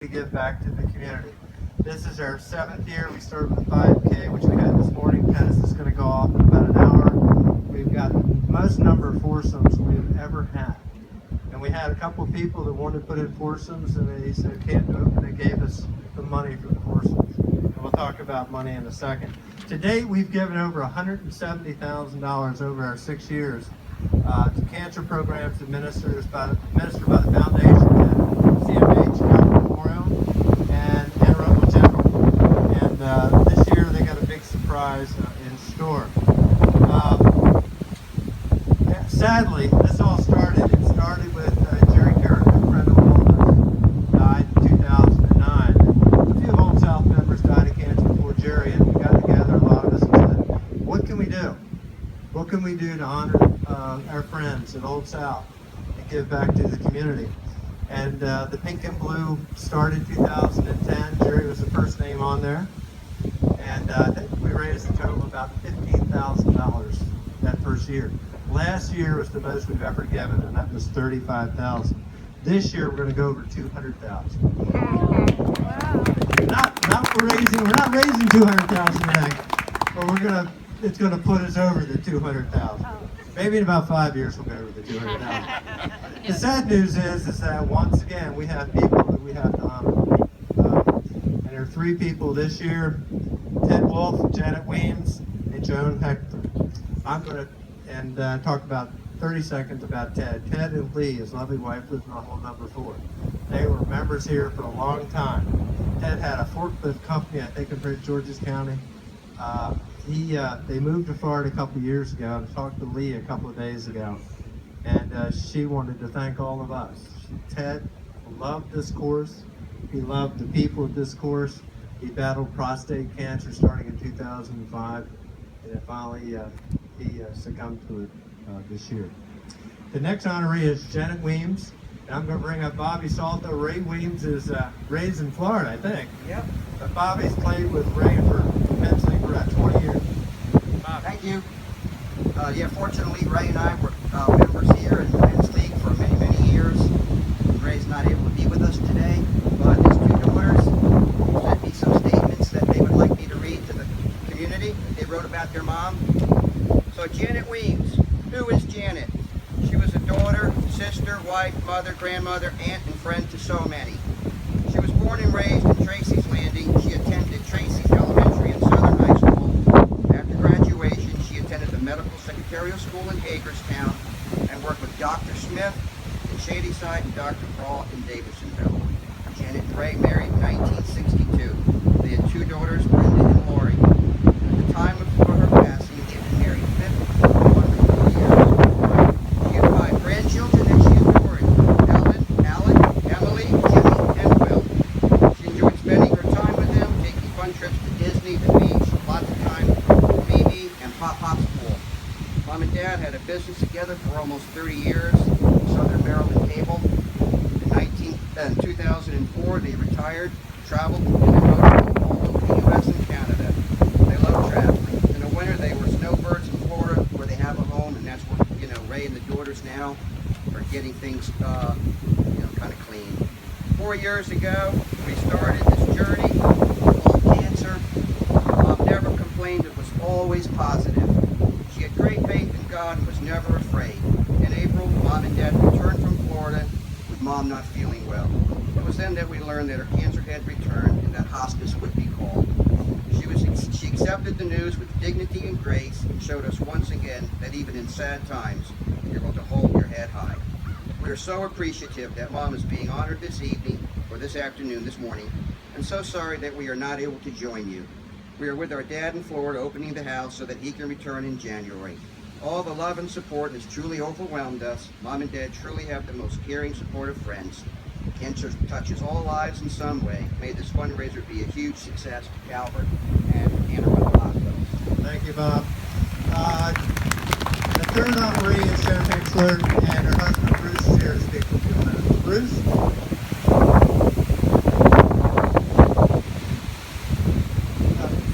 to give back to the community. This is our 7th year. We started with 5K, which we had this morning. Tennis is going to go off in about an hour. We've got the most number of foursomes we've ever had. And we had a couple of people that wanted to put in foursomes, and they said can't do it, and they gave us the money for the foursomes. And we'll talk about money in a second. To date, we've given over $170,000 over our 6 years to cancer programs administered by the foundation at CMH, Capital Memorial, and Anne Arundel General. And this year they got a big surprise in store. Sadly, this all started. It started with Jerry Garrett, a friend of all of us, died in 2009. A few of Old South members died of cancer before Jerry, and we got together, a lot of us, and said, what can we do? What can we do to honor our friends at Old South and give back to the community? And the Pink and Blue started in 2010. Jerry was the first name on there. And I think we raised a total of about $15,000 that first year. Last year was the most we've ever given, and that was $35,000. This year we're going to go over $200,000. Wow. We're not raising $200,000 today, but it's going to put us over the $200,000. Maybe in about 5 years we'll go over the $200,000. The sad news is that once again we have people that we have to honor. And there are 3 people this year: Ted Wolf, Janet Weems, and Joan Hector. I'm going to talk about 30 seconds about Ted. Ted and Lee, his lovely wife, lived in hall number 4. They were members here for a long time. Ted had a forklift company, I think, in Prince George's County. They moved to Florida a couple years ago. I talked to Lee a couple of days ago, and she wanted to thank all of us. Ted loved this course. He loved the people at this course. He battled prostate cancer starting in 2005, and then finally he succumbed to it this year. The next honoree is Janet Weems. And I'm going to bring up Bobby Salto. Ray Weems is raised in Florida, I think. Yep. But Bobby's played with Ray for men's league for about 20 years. Bobby. Thank you. Fortunately, Ray and I were members here in the men's league for many, many years. Ray's not able to be with us today, but his 2 daughters sent me some statements that they would like me to read to the community. They wrote about their mom. So Janet Weems. Who is Janet? She was a daughter, sister, wife, mother, grandmother, aunt, and friend to so many. She was born and raised in Tracy's Landing. She attended Tracy's Elementary and Southern High School. After graduation, she attended the Medical Secretarial School in Hagerstown and worked with Dr. Smith in Shadyside and Dr. Paul in Davidsonville. Janet and Ray married in 1962. They had 2 daughters, Brenda and Lori. At the time of her passing, they had been married 51 years. She had 5 grandchildren that she adored: Ellen, Alec, Emily, Jimmy, and Will. She enjoyed spending her time with them, taking fun trips to Disney, the beach, lots of time with Mimi and Pop-Pop's pool. Mom and Dad had a business together for almost 30 years, Southern Maryland Cable. In 2004, they retired, traveled, and rode all over the U.S. and Canada. They love traveling. In the winter, they were snowbirds in Florida, where they have a home, and that's where Ray and the daughters now are getting things, kind of clean. 4 years ago, we started this journey called cancer. Mom never complained; it was always positive. She had great faith in God and was never afraid. In April, Mom and Dad returned from Florida, with Mom not feeling well. It was then that we learned that her cancer had returned and that hospice would be called. She accepted the news with dignity and grace and showed us once again that even in sad times, you're able to hold your head high. We are so appreciative that Mom is being honored this evening, or this afternoon, this morning, and so sorry that we are not able to join you. We are with our dad in Florida opening the house so that he can return in January. All the love and support has truly overwhelmed us. Mom and Dad truly have the most caring, supportive friends. Cancer touches all lives in some way. May this fundraiser be a huge success for Calvert and Anne Arundel Hospitals. Thank you, Bob. The third honoree is Sharon Hixler, and her husband Bruce is here to speak for a few minutes. Bruce?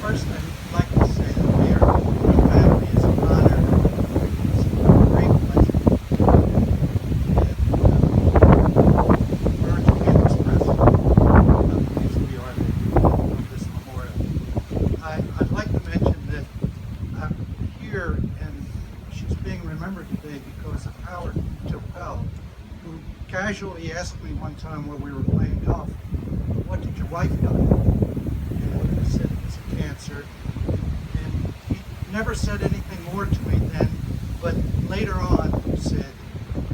First, I'd like to say that we are a family. It's an honor. It's a great pleasure. And words can't express it. asked me one time when we were playing golf, "What did your wife die of?" And I said it was a cancer. And he never said anything more to me then, but later on said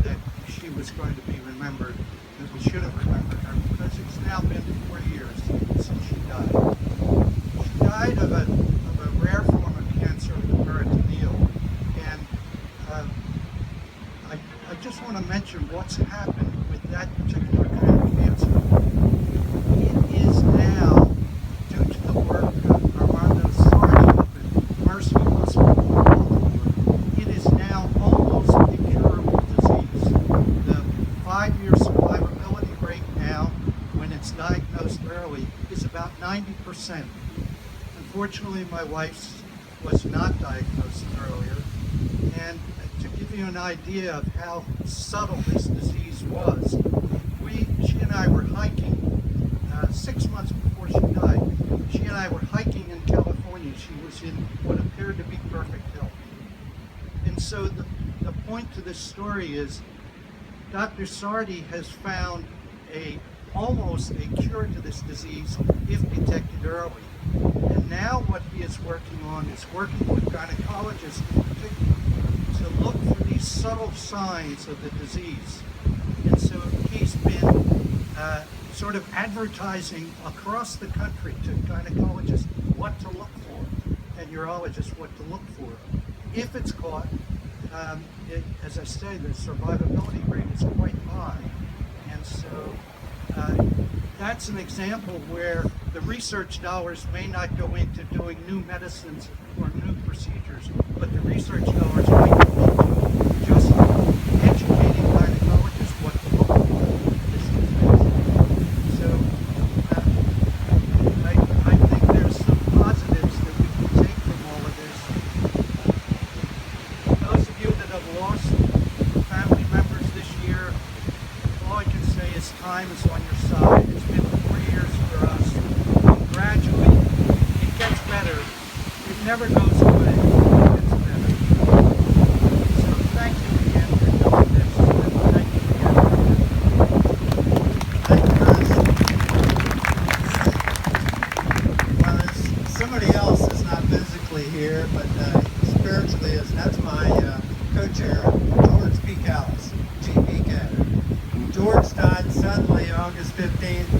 that she was going to be remembered, that we should have remembered her, because it's now been 4 years since she died. She died of a rare form of cancer of the peritoneal, and I just want to mention what's happened with that particular kind of cancer. It is now, due to the work of Armando Sardi up at Mercy Hospital in Baltimore, it is now almost a curable disease. The 5-year survivability rate now, when it's diagnosed early, is about 90%. Unfortunately, my wife's was not diagnosed earlier, and to give you an idea of how subtle this disease was, she and I were hiking 6 months before she died. She and I were hiking in California. She was in what appeared to be perfect health. And so the point to this story is Dr. Sardi has found almost a cure to this disease if detected early. And now what he is working on is working with gynecologists to look for these subtle signs of the disease. And so he's been sort of advertising across the country to gynecologists what to look for and urologists what to look for. If it's caught, as I say, the survivability rate is quite high. And so that's an example where the research dollars may not go into doing new medicines or new procedures, but the research dollars might go into just educating gynecologists what to look for in this disease. So I think there's some positives that we can take from all of this. Those of you that have lost family members this year, all I can say is time is on your side. It's been 4 years for us. And gradually, it gets better. It never goes away. It gets better. So thank you again for doing this. And thank you again for Thank you, Chris. Well, somebody else is not physically here, but spiritually is. That's my co-chair, George P. Callis, GPK. George died suddenly August 15th,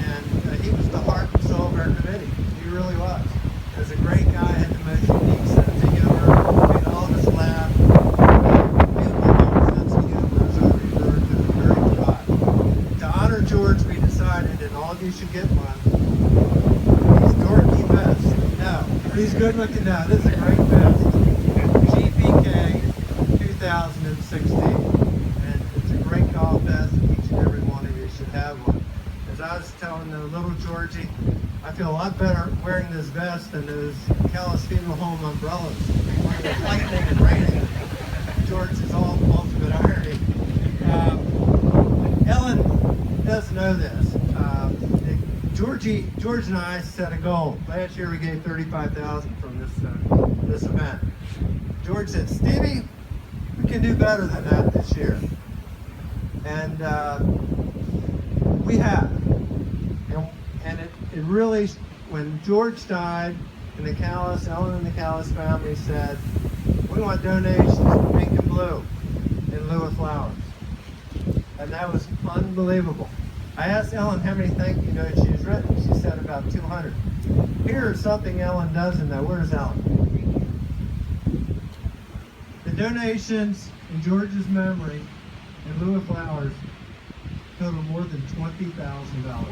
and he was the heart and soul of our committee. He really was. He was a great guy, had the most unique sense of humor, made all of us laugh. Beautiful sense of humor, as I referred to, very dry. To honor George, we decided, and all of you should get one, he's dorky vest. No, he's good looking now. This is a great vest. GPK 2016. Great golf vest, and each and every one of you should have one. As I was telling the little Georgie, I feel a lot better wearing this vest than those Callis Funeral Home umbrellas. When it's lightning and raining, George is all ultimate irony. Ellen does know this. George and I set a goal. Last year we gave $35,000 from this event. George said, "Stevie, we can do better than that this year." And we have. And it really, when George died, and Ellen and the Callis family said, "We want donations for pink and blue in lieu of flowers." And that was unbelievable. I asked Ellen how many thank you notes she's written. She said about 200. Here's something Ellen doesn't know. Where's Ellen? The donations in George's memory in lieu of flowers total more than $20,000.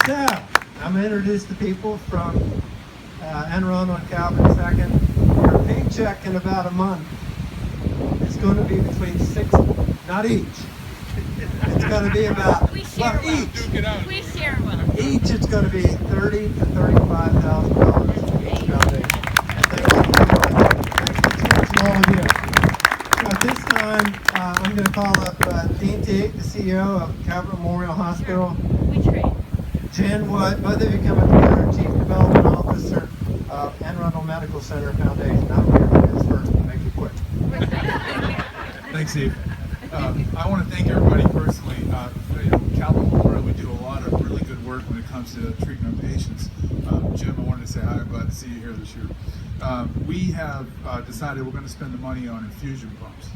So, I'm going to introduce the people from Anne Arundel and Calvin second. Your paycheck in about a month is going to be between not each. It's going to be about, We share each. We share well. Each it's going to be $30,000 to $35,000 each foundation. And thank you to all of you. So at this time, I'm going to call up Dean Teague, the CEO of Calvert Memorial Hospital. We trade. Jen Wood, both of you come up together, Chief Development Officer Anne Arundel Medical Center Foundation. I'm here to do this first to make it quick. Thanks, Steve. I want to thank everybody personally. Calvert Memorial, we do a lot of really good work when it comes to treatment of patients. Jim, I wanted to say hi. I'm glad to see you here this year. We have decided we're going to spend the money on infusion pumps.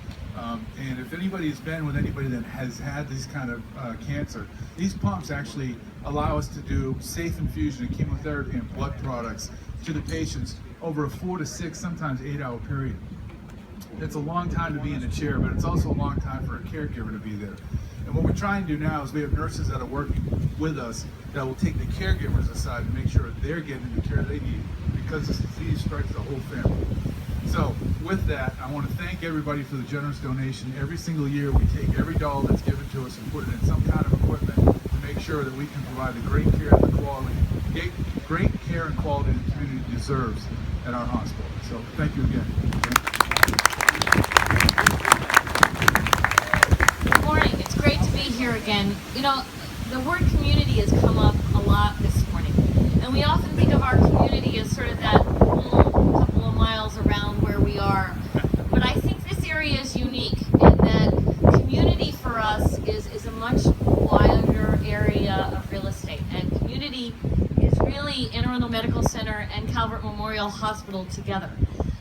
And if anybody has been with anybody that has had this kind of cancer, these pumps actually allow us to do safe infusion of chemotherapy and blood products to the patients over a 4 to 6, sometimes 8-hour period. It's a long time to be in a chair, but it's also a long time for a caregiver to be there. And what we're trying to do now is we have nurses that are working with us that will take the caregivers aside and make sure they're getting the care they need, because this disease strikes the whole family. So with that, I want to thank everybody for the generous donation. Every single year we take every dollar that's given to us and put it in some kind of equipment to make sure that we can provide the great care and the quality, great care and quality the community deserves at our hospital. So thank you again. Good morning. It's great to be here again. You know, the word community has come up a lot this morning, and we often think of our community as sort of that little couple of miles around where we are. But I think this area is unique in that community for us is a much wider area of real estate, and community is really Anne Arundel Medical Center and Calvert Memorial Hospital together.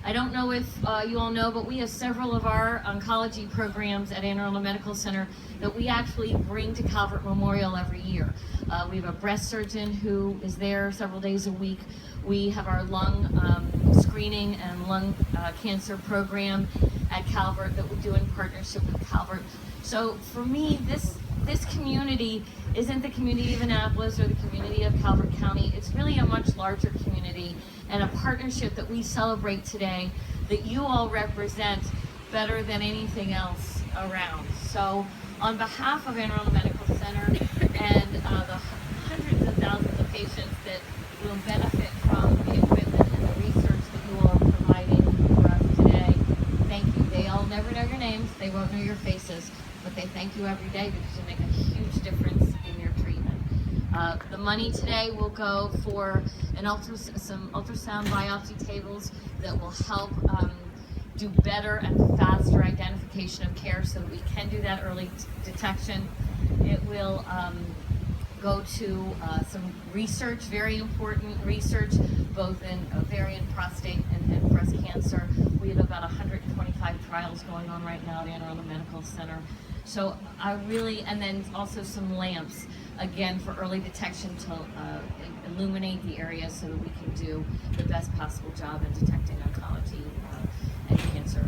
I don't know if you all know, but we have several of our oncology programs at Anne Arundel Medical Center that we actually bring to Calvert Memorial every year. We have a breast surgeon who is there several days a week. We have our lung screening and lung cancer program at Calvert that we do in partnership with Calvert. So for me, this community isn't the community of Annapolis or the community of Calvert County. It's really a much larger community and a partnership that we celebrate today that you all represent better than anything else around. So on behalf of Anne Arundel Medical Center and the hundreds of thousands of patients that will benefit from the equipment and the research that you all are providing for us today, thank you. They all never know your names, they won't know your faces, but they thank you every day because you make a huge difference in your treatment. The money today will go for some ultrasound biopsy tables that will help do better and faster identification of care so that we can do that early detection. It will go to some research, very important research, both in ovarian, prostate, and breast cancer. We have about 125 trials going on right now at Anne Arundel Medical Center. So I really, and then also some lamps, again, for early detection to illuminate the area so that we can do the best possible job in detecting oncology and cancer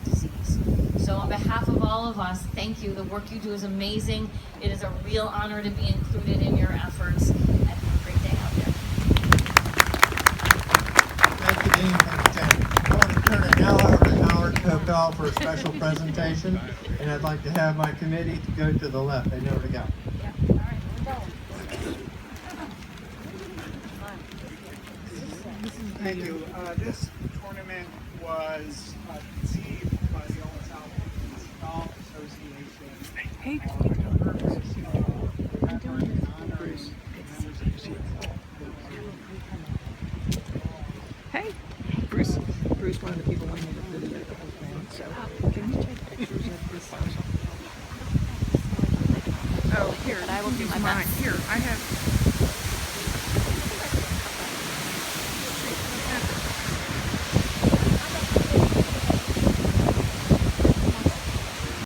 disease. So on behalf of all of us, thank you. The work you do is amazing. It is a real honor to be included in your efforts, and have a great day out there. Thank you, Dean. Thank you, Jen. I want to turn it now over to Howard Copel for a special presentation, and I'd like to have my committee to go to the left. They know where to go. Thank you. This tournament was conceived by the Old South Golf Association. Hey, hey, Bruce. Bruce, one of the people wanted me to video the whole thing. So, can you take pictures of this? Oh, here. I will do my mine. best. Here, I have.